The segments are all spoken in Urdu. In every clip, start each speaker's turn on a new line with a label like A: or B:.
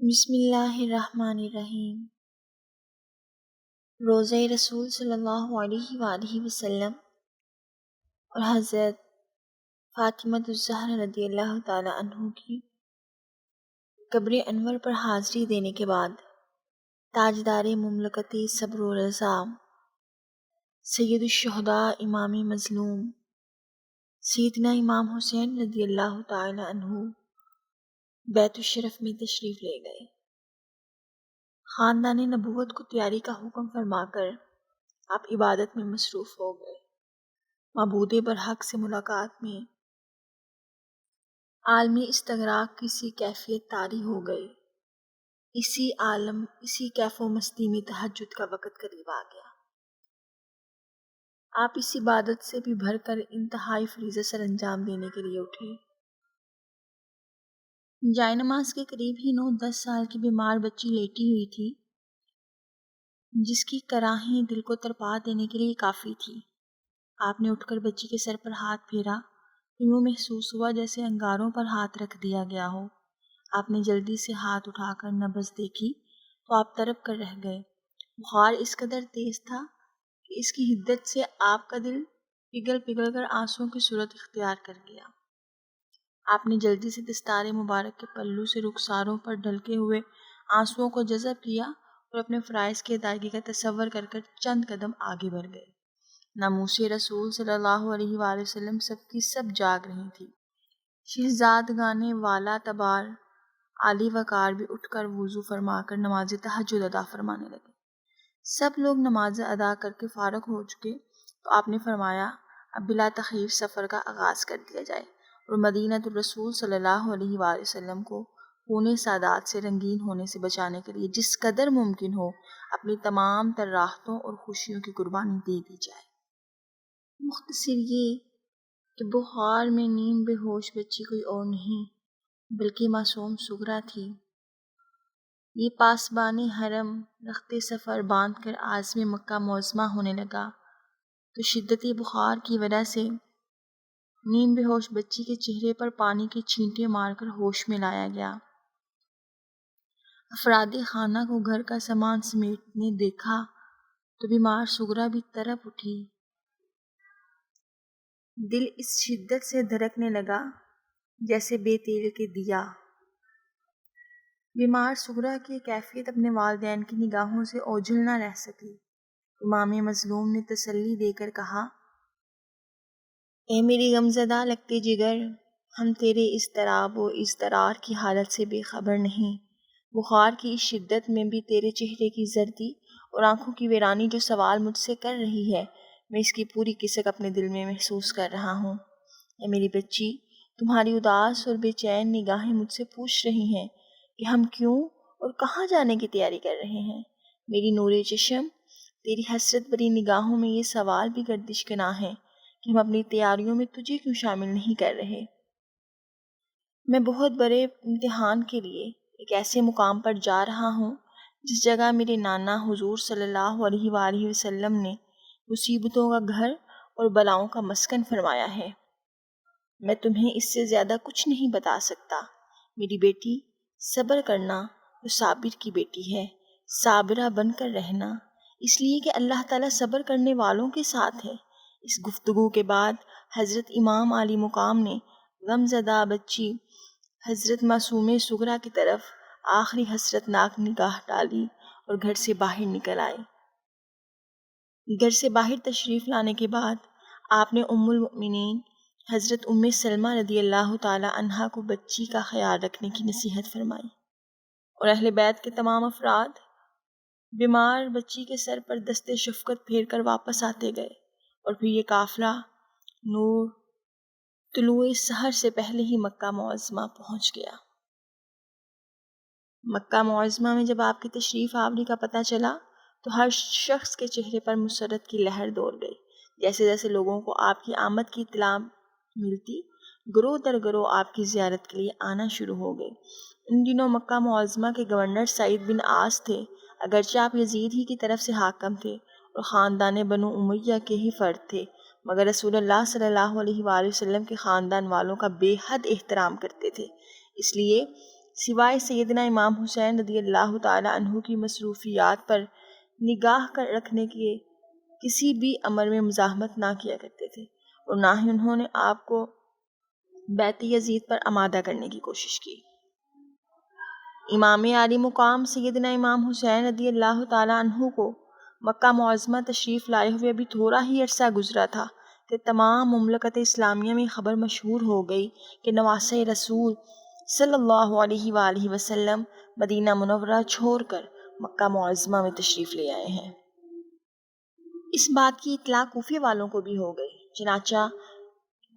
A: بسم اللہ الرحمن الرحیم۔ روزہ رسول صلی اللہ علیہ وآلہ وسلم اور حضرت فاطمہ الزہرا رضی اللہ تعالی عنہ کی قبر انور پر حاضری دینے کے بعد تاجدار مملکت صبر و رضا سید الشہداء امام مظلوم سیدنا امام حسین رضی اللہ تعالی عنہ بیت الشرف میں تشریف لے گئے۔ خاندان نبوت کو تیاری کا حکم فرما کر آپ عبادت میں مصروف ہو گئے۔ معبود برحق سے ملاقات میں عالمی استغراق کی سی کیفیت طاری ہو گئی۔ اسی کیف و مستی میں تہجد کا وقت قریب آ گیا۔ آپ اس عبادت سے بھی بھر کر انتہائی فریضہ سر انجام دینے کے لیے اٹھے۔ جائے نماز کے قریب ہی 9-10 سال کی بیمار بچی لیٹی ہوئی تھی، جس کی کراہیں دل کو تڑپا دینے کے لیے کافی تھی۔ آپ نے اٹھ کر بچی کے سر پر ہاتھ پھیرا تو یوں محسوس ہوا جیسے انگاروں پر ہاتھ رکھ دیا گیا ہو۔ آپ نے جلدی سے ہاتھ اٹھا کر نبض دیکھی تو آپ تڑپ کر رہ گئے۔ بخار اس قدر تیز تھا کہ اس کی حدت سے آپ کا دل پگھل پگھل کر آنسوؤں کی صورت اختیار کر گیا۔ آپ نے جلدی سے دستار مبارک کے پلو سے رخساروں پر ڈھلکے ہوئے آنسوؤں کو جذب کیا اور اپنے فرائض کی ادائیگی کا تصور کر چند قدم آگے بڑھ گئے۔ ناموس رسول صلی اللہ علیہ وآلہ وسلم سب کی سب جاگ رہی تھی۔ شہزادگان والا تبار عالی وقار بھی اٹھ کر وضو فرما کر نماز تہجد ادا فرمانے لگے۔ سب لوگ نماز ادا کر کے فارغ ہو چکے تو آپ نے فرمایا اب بلا تخیر سفر کا آغاز کر دیا جائے اور مدینہ الرسول صلی اللہ علیہ وآلہ وسلم کو خون سادات سے رنگین ہونے سے بچانے کے لیے جس قدر ممکن ہو اپنی تمام تر راحتوں اور خوشیوں کی قربانی دے دی جائے۔ مختصر یہ کہ بخار میں نیم بے ہوش بچی کوئی اور نہیں بلکہ معصوم سغرا تھی۔ یہ پاسبان حرم رخت سفر باندھ کر عازم مکہ معظمہ ہونے لگا تو شدتی بخار کی وجہ سے نیم بے ہوش بچی کے چہرے پر پانی کے چھینٹے مار کر ہوش میں لایا گیا۔ افراد خانہ کو گھر کا سامان سمیٹنے دیکھا تو بیمار سغرا بھی تڑپ اٹھی۔ دل اس شدت سے دھڑکنے لگا جیسے بے تیل کے دیا۔ بیمار سغرا کی کیفیت اپنے والدین کی نگاہوں سے اوجھل نہ رہ سکی۔ امام مظلوم نے تسلی دے کر کہا، اے میری غمزدہ لگتے جگر، ہم تیرے اضطراب و اضطرار کی حالت سے بے خبر نہیں۔ بخار کی اس شدت میں بھی تیرے چہرے کی زردی اور آنکھوں کی ویرانی جو سوال مجھ سے کر رہی ہے، میں اس کی پوری کسک اپنے دل میں محسوس کر رہا ہوں۔ اے میری بچی، تمہاری اداس اور بے چین نگاہیں مجھ سے پوچھ رہی ہیں کہ ہم کیوں اور کہاں جانے کی تیاری کر رہے ہیں۔ میری نور چشم، تیری حسرت بری نگاہوں میں یہ سوال بھی گردش کے نہ ہے کہ ہم اپنی تیاریوں میں تجھے کیوں شامل نہیں کر رہے۔ میں بہت بڑے امتحان کے لیے ایک ایسے مقام پر جا رہا ہوں جس جگہ میرے نانا حضور صلی اللہ علیہ وآلہ وسلم نے مصیبتوں کا گھر اور بلاؤں کا مسکن فرمایا ہے۔ میں تمہیں اس سے زیادہ کچھ نہیں بتا سکتا۔ میری بیٹی، صبر کرنا تو صابر کی بیٹی ہے، صابرہ بن کر رہنا، اس لیے کہ اللہ تعالیٰ صبر کرنے والوں کے ساتھ ہے۔ اس گفتگو کے بعد حضرت امام عالی مقام نے غمزدہ بچی حضرت معصوم سغرا کی طرف آخری حسرت ناک نگاہ ڈالی اور گھر سے باہر نکل آئے۔ گھر سے باہر تشریف لانے کے بعد آپ نے ام المؤمنین حضرت ام سلمہ رضی اللہ تعالی عنہا کو بچی کا خیال رکھنے کی نصیحت فرمائی اور اہل بیت کے تمام افراد بیمار بچی کے سر پر دست شفقت پھیر کر واپس آتے گئے اور پھر یہ قافلہ نور طلوع سحر سے پہلے ہی مکہ معظمہ پہنچ گیا۔ مکہ معظمہ میں جب آپ کی تشریف آوری کا پتہ چلا تو ہر شخص کے چہرے پر مسرت کی لہر دوڑ گئی۔ جیسے جیسے لوگوں کو آپ کی آمد کی اطلاع ملتی، گروہ در گروہ آپ کی زیارت کے لیے آنا شروع ہو گئے۔ ان دنوں مکہ معظمہ کے گورنر سعید بن عاص تھے۔ اگرچہ آپ یزید ہی کی طرف سے حاکم تھے اور خاندان بنو امیہ کے ہی فرد تھے، مگر رسول اللہ صلی اللہ علیہ وآلہ وسلم کے خاندان والوں کا بے حد احترام کرتے تھے، اس لیے سوائے سیدنا امام حسین رضی اللہ تعالی عنہ کی مصروفیات پر نگاہ کر رکھنے کے کسی بھی امر میں مزاحمت نہ کیا کرتے تھے، اور نہ ہی انہوں نے آپ کو بیعت یزید پر آمادہ کرنے کی کوشش کی۔ امام عالی مقام سیدنا امام حسین رضی اللہ تعالیٰ عنہ کو مکہ معظمہ تشریف لائے ہوئے ابھی تھوڑا ہی عرصہ گزرا تھا کہ تمام مملکت اسلامیہ میں خبر مشہور ہو گئی کہ نواسۂ رسول صلی اللہ علیہ وآلہ وسلم مدینہ منورہ چھوڑ کر مکہ معظمہ میں تشریف لے آئے ہیں۔ اس بات کی اطلاع کوفے والوں کو بھی ہو گئی، چنانچہ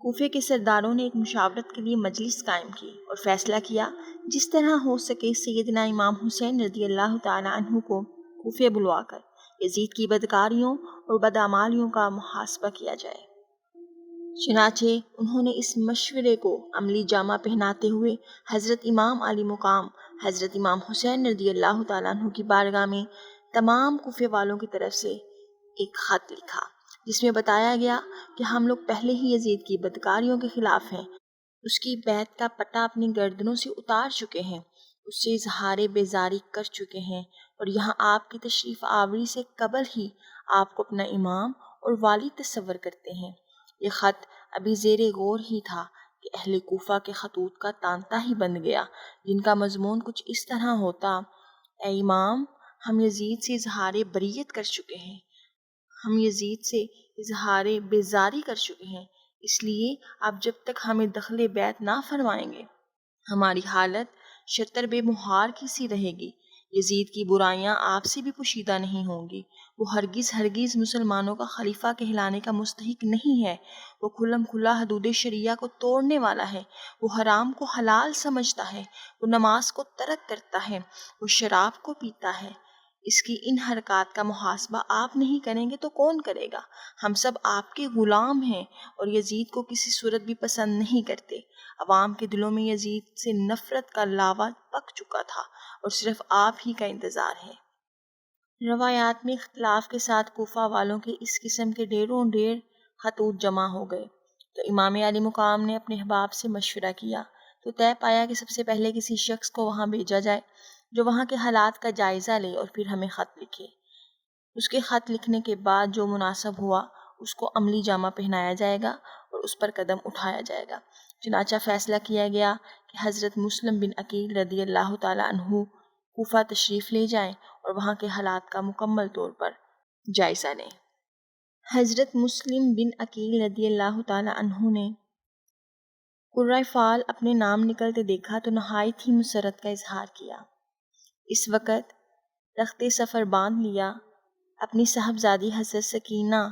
A: کوفے کے سرداروں نے ایک مشاورت کے لیے مجلس قائم کی اور فیصلہ کیا جس طرح ہو سکے سیدنا امام حسین رضی اللہ تعالیٰ عنہ کو کوفے بلوا کر یزید کی بدکاریوں اور بدعمالیوں کا محاسبہ کیا جائے۔ چنانچہ انہوں نے اس مشورے کو عملی جامہ پہناتے ہوئے حضرت امام علی مقام حضرت امام حسین رضی اللہ تعالیٰ عنہ کی بارگاہ میں تمام کوفے والوں کی طرف سے ایک خط لکھا، جس میں بتایا گیا کہ ہم لوگ پہلے ہی یزید کی بدکاریوں کے خلاف ہیں، اس کی بیعت کا پٹا اپنی گردنوں سے اتار چکے ہیں، اس سے اظہار بیزاری کر چکے ہیں، اور یہاں آپ کی تشریف آوری سے قبل ہی آپ کو اپنا امام اور والی تصور کرتے ہیں۔ یہ خط ابھی زیر غور ہی تھا کہ اہل کوفہ کے خطوط کا تانتا ہی بند گیا، جن کا مضمون کچھ اس طرح ہوتا: اے امام، ہم یزید سے اظہار بریت کر چکے ہیں، ہم یزید سے اظہار بیزاری کر چکے ہیں، اس لیے آپ جب تک ہمیں دخل بیعت نہ فرمائیں گے ہماری حالت شتر بے مہار کی سی رہے گی۔ یزید کی برائیاں آپ سے بھی پوشیدہ نہیں ہوں گی، وہ ہرگز مسلمانوں کا خلیفہ کہلانے کا مستحق نہیں ہے، وہ کھلم کھلا حدود شریعہ کو توڑنے والا ہے، وہ حرام کو حلال سمجھتا ہے، وہ نماز کو ترک کرتا ہے، وہ شراب کو پیتا ہے۔ اس کی ان حرکات کا محاسبہ آپ نہیں کریں گے تو کون کرے گا؟ ہم سب آپ کے غلام ہیں اور یزید کو کسی صورت بھی پسند نہیں کرتے۔ عوام کے دلوں میں یزید سے نفرت کا لاوا پک چکا تھا اور صرف آپ ہی کا انتظار ہے۔ روایات میں اختلاف کے ساتھ کوفہ والوں کے اس قسم کے ڈھیر خطوط جمع ہو گئے، تو امام علی مقام نے اپنے احباب سے مشورہ کیا تو طے پایا کہ سب سے پہلے کسی شخص کو وہاں بھیجا جائے جو وہاں کے حالات کا جائزہ لے اور پھر ہمیں خط لکھے۔ اس کے خط لکھنے کے بعد جو مناسب ہوا اس کو عملی جامہ پہنایا جائے گا اور اس پر قدم اٹھایا جائے گا۔ چنانچہ فیصلہ کیا گیا کہ حضرت مسلم بن عقیل رضی اللہ تعالیٰ عنہ کوفہ تشریف لے جائیں اور وہاں کے حالات کا مکمل طور پر جائزہ لیں۔ حضرت مسلم بن عقیل رضی اللہ تعالیٰ عنہ نے قرۂ فال اپنے نام نکلتے دیکھا تو نہایت ہی مسرت کا اظہار کیا۔ اس وقت تخت سفر باندھ لیا، اپنی صاحبزادی حضرت سکینہ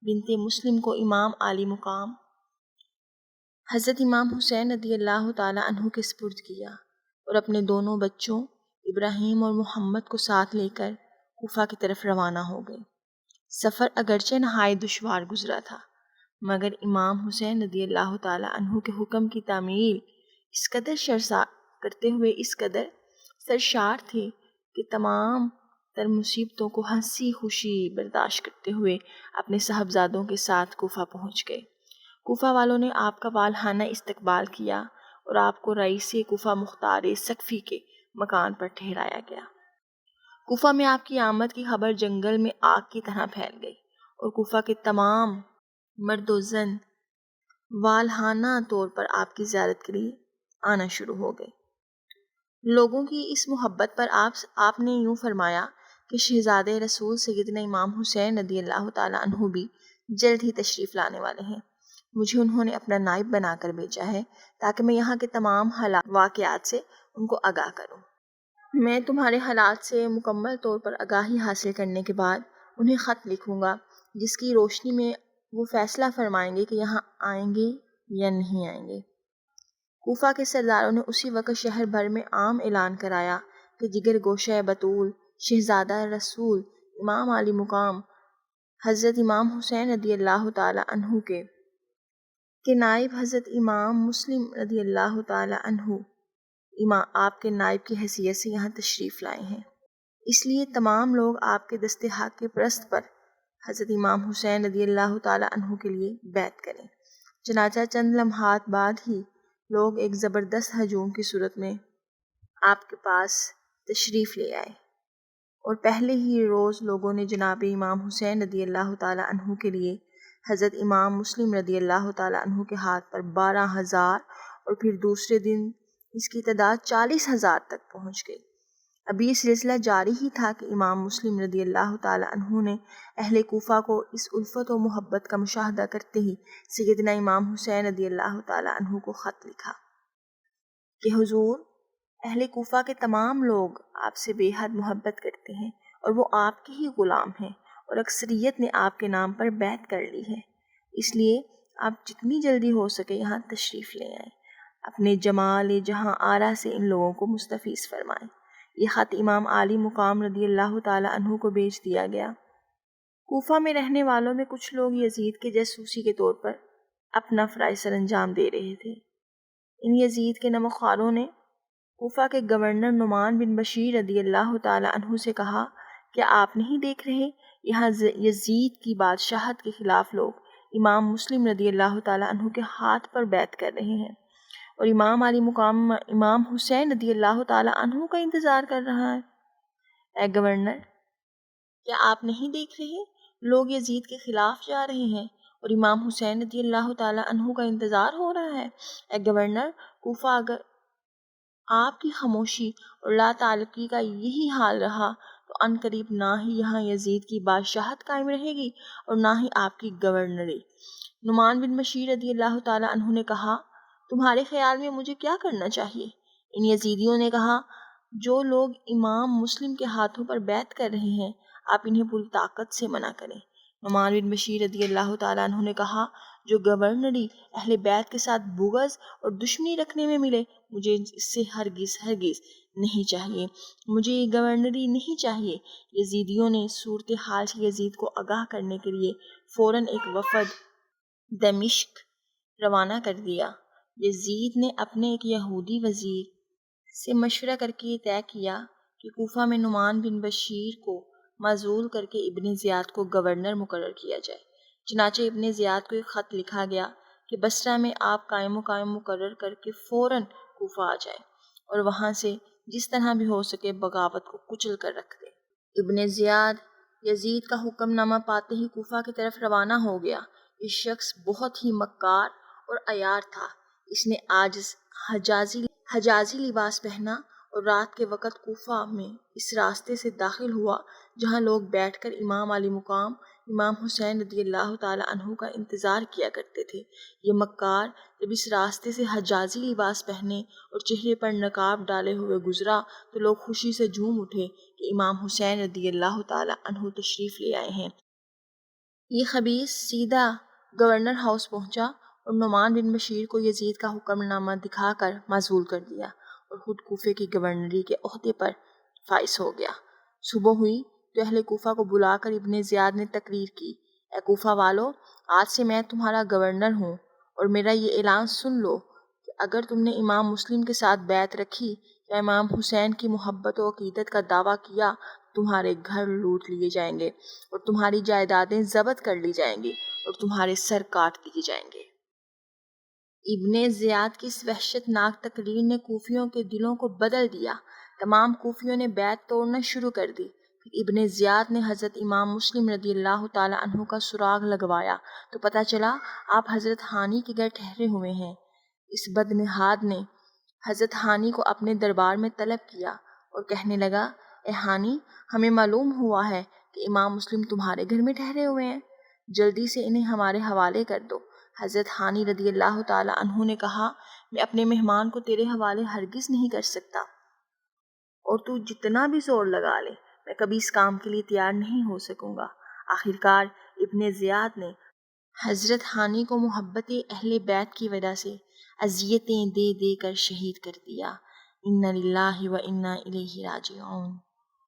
A: بنت مسلم کو امام عالی مقام حضرت امام حسین رضی اللہ تعالیٰ عنہ کے سپرد کیا اور اپنے دونوں بچوں ابراہیم اور محمد کو ساتھ لے کر کوفہ کی طرف روانہ ہو گئے۔ سفر اگرچہ نہایت دشوار گزرا تھا، مگر امام حسین رضی اللہ تعالیٰ عنہ کے حکم کی تعمیل اس قدر کرتے ہوئے اس قدر سرشار تھے کہ تمام تر مصیبتوں کو ہنسی خوشی برداشت کرتے ہوئے اپنے صاحبزادوں کے ساتھ کوفہ پہنچ گئے۔ کوفہ والوں نے آپ کا والہانہ استقبال کیا اور آپ کو رئیس کوفہ مختار سقفی کے مکان پر ٹھہرایا گیا۔ کوفہ میں آپ کی آمد کی خبر جنگل میں آگ کی طرح پھیل گئی اور کوفہ کے تمام مرد و زن والہانہ طور پر آپ کی زیارت کے لیے آنا شروع ہو گئے۔ لوگوں کی اس محبت پر آپ نے یوں فرمایا کہ شہزادے رسول سیدنا امام حسین رضی اللہ تعالیٰ عنہ بھی جلد ہی تشریف لانے والے ہیں۔ مجھے انہوں نے اپنا نائب بنا کر بھیجا ہے تاکہ میں یہاں کے تمام واقعات سے ان کو آگاہ کروں۔ میں تمہارے حالات سے مکمل طور پر آگاہی حاصل کرنے کے بعد انہیں خط لکھوں گا، جس کی روشنی میں وہ فیصلہ فرمائیں گے کہ یہاں آئیں گے یا نہیں آئیں گے۔ کوفہ کے سرداروں نے اسی وقت شہر بھر میں عام اعلان کرایا کہ جگر گوشہ بطول شہزادہ رسول امام علی مقام حضرت امام حسین رضی اللہ تعالیٰ عنہ کے نائب حضرت امام مسلم رضی اللہ تعالیٰ عنہ آپ کے نائب کی حیثیت سے یہاں تشریف لائے ہیں، اس لیے تمام لوگ آپ کے دست حق کے پرست پر حضرت امام حسین رضی اللہ تعالیٰ عنہ کے لیے بیعت کریں۔ چنانچہ چند لمحات بعد ہی لوگ ایک زبردست ہجوم کی صورت میں آپ کے پاس تشریف لے آئے، اور پہلے ہی روز لوگوں نے جناب امام حسین رضی اللہ تعالیٰ عنہ کے لیے حضرت امام مسلم رضی اللہ تعالیٰ عنہ کے ہاتھ پر 12,000 اور پھر دوسرے دن اس کی تعداد 40,000 تک پہنچ گئی۔ اب یہ سلسلہ جاری ہی تھا کہ امام مسلم رضی اللہ تعالیٰ عنہ نے اہل کوفہ کو اس الفت و محبت کا مشاہدہ کرتے ہی سیدنا امام حسین رضی اللہ تعالیٰ عنہ کو خط لکھا کہ حضور، اہل کوفہ کے تمام لوگ آپ سے بے حد محبت کرتے ہیں اور وہ آپ کے ہی غلام ہیں، اور اکثریت نے آپ کے نام پر بیعت کر لی ہے، اس لیے آپ جتنی جلدی ہو سکے یہاں تشریف لے آئیں، اپنے جمال جہاں آرا سے ان لوگوں کو مستفیض فرمائیں۔ یہ خط امام عالی مقام رضی اللہ تعالیٰ عنہ کو بھیج دیا گیا۔ کوفہ میں رہنے والوں میں کچھ لوگ یزید کے جاسوسی کے طور پر اپنا فرائض سر انجام دے رہے تھے۔ ان یزید کے نموخواروں نے کوفہ کے گورنر نعمان بن بشیر رضی اللہ تعالیٰ عنہ سے کہا کہ آپ نہیں دیکھ رہے یہاں یزید کی بادشاہت کے خلاف لوگ امام مسلم رضی اللہ تعالیٰ عنہ کے ہاتھ پر بیعت کر رہے ہیں، اور امام علی مقام امام حسین رضی اللہ تعالیٰ عنہ کا انتظار کر رہا ہے۔ اے گورنر، کیا آپ نہیں دیکھ رہے لوگ یزید کے خلاف جا رہے ہیں اور امام حسین رضی اللہ تعالیٰ عنہ کا انتظار ہو رہا ہے؟ اے گورنر، کوفہ اگر آپ کی خاموشی اور لا تعلقی کا یہی حال رہا تو ان قریب نہ ہی یہاں یزید کی بادشاہت قائم رہے گی اور نہ ہی آپ کی گورنری۔ نعمان بن بشیر رضی اللہ تعالیٰ عنہ نے کہا، تمہارے خیال میں مجھے کیا کرنا چاہیے؟ ان یزیدیوں نے کہا، جو لوگ امام مسلم کے ہاتھوں پر بیعت کر رہے ہیں آپ انہیں پوری طاقت سے منع کریں۔ نعمان بن بشیر رضی اللہ تعالیٰ عنہ نے کہا، جو گورنری اہل بیت کے ساتھ بغض اور دشمنی رکھنے میں ملے مجھے اس سے ہرگز نہیں چاہیے، مجھے یہ گورنری نہیں چاہیے۔ یزیدیوں نے صورتحال سے یزید کو آگاہ کرنے کے لیے فوراً ایک وفد دمشق روانہ کر دیا۔ یزید نے اپنے ایک یہودی وزیر سے مشورہ کر کے یہ طے کیا کہ کوفہ میں نعمان بن بشیر کو معزول کر کے ابن زیاد کو گورنر مقرر کیا جائے۔ چنانچہ ابن زیاد کو ایک خط لکھا گیا کہ بصرہ میں آپ قائم مقرر کر کے فوراً کوفہ آ جائیں اور وہاں سے جس طرح بھی ہو سکے بغاوت کو کچل کر رکھ دیں۔ ابن زیاد یزید کا حکم نامہ پاتے ہی کوفہ کی طرف روانہ ہو گیا۔ یہ شخص بہت ہی مکار اور عیار تھا۔ اس نے عاجز حجازی لباس پہنا اور رات کے وقت کوفہ میں اس راستے سے داخل ہوا جہاں لوگ بیٹھ کر امام علی مقام امام حسین رضی اللہ تعالیٰ عنہ کا انتظار کیا کرتے تھے۔ یہ مکار جب اس راستے سے حجازی لباس پہنے اور چہرے پر نقاب ڈالے ہوئے گزرا تو لوگ خوشی سے جھوم اٹھے کہ امام حسین رضی اللہ تعالیٰ عنہ تشریف لے آئے ہیں۔ یہ خبیث سیدھا گورنر ہاؤس پہنچا اور نعمان بن بشیر کو یزید کا حکم نامہ دکھا کر معزول کر دیا اور خود کوفے کی گورنری کے عہدے پر فائز ہو گیا۔ صبح ہوئی تو اہل کوفہ کو بلا کر ابن زیاد نے تقریر کی، اے کوفہ والو، آج سے میں تمہارا گورنر ہوں اور میرا یہ اعلان سن لو کہ اگر تم نے امام مسلم کے ساتھ بیعت رکھی یا امام حسین کی محبت و عقیدت کا دعویٰ کیا تمہارے گھر لوٹ لیے جائیں گے اور تمہاری جائیدادیں ضبط کر لی جائیں گی اور تمہارے سر کاٹ دیے جائیں گے۔ ابن زیاد کی اس وحشت ناک تقریر نے کوفیوں کے دلوں کو بدل دیا۔ تمام کوفیوں نے بیعت توڑنا شروع کر دی۔ پھر ابن زیاد نے حضرت امام مسلم رضی اللہ تعالیٰ عنہ کا سراغ لگوایا تو پتہ چلا آپ حضرت ہانی کے گھر ٹھہرے ہوئے ہیں۔ اس بدنہاد نے حضرت ہانی کو اپنے دربار میں طلب کیا اور کہنے لگا، اے ہانی، ہمیں معلوم ہوا ہے کہ امام مسلم تمہارے گھر میں ٹھہرے ہوئے ہیں، جلدی سے انہیں ہمارے حوالے کر دو۔ حضرت ہانی رضی اللہ تعالیٰ عنہ نے کہا، میں اپنے مہمان کو تیرے حوالے ہرگز نہیں کر سکتا، اور تو جتنا بھی زور لگا لے میں کبھی اس کام کے لیے تیار نہیں ہو سکوں گا۔ آخرکار ابن زیاد نے حضرت ہانی کو محبت اہل بیت کی وجہ سے اذیتیں دے دے کر شہید کر دیا۔ اِنَّ لِلَّهِ وَإِنَّا إِلَيْهِ راجعون۔